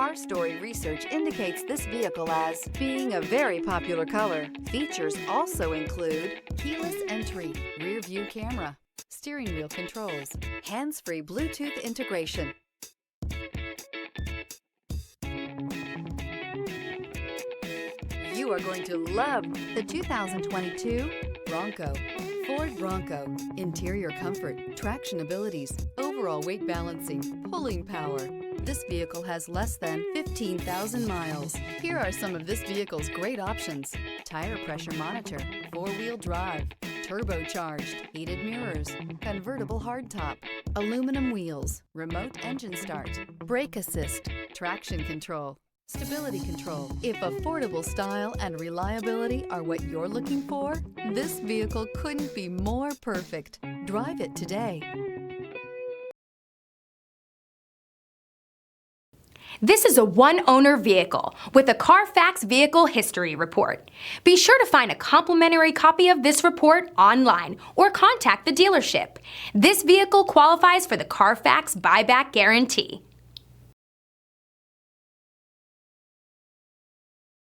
CarStory research indicates this vehicle as being a very popular color. Features also include keyless entry, rear view camera, steering wheel controls, hands-free Bluetooth integration. You are going to love the 2022 Bronco. Ford Bronco. Interior comfort, traction abilities, overall weight balancing, pulling power. This vehicle has less than 15,000 miles. Here are some of this vehicle's great options: tire pressure monitor, four-wheel drive, turbocharged, heated mirrors, convertible hardtop, aluminum wheels, remote engine start, brake assist, traction control, stability control. If affordable style and reliability are what you're looking for, this vehicle couldn't be more perfect. Drive it today. This is a one-owner vehicle with a Carfax Vehicle History Report. Be sure to find a complimentary copy of this report online or contact the dealership. This vehicle qualifies for the Carfax Buyback Guarantee.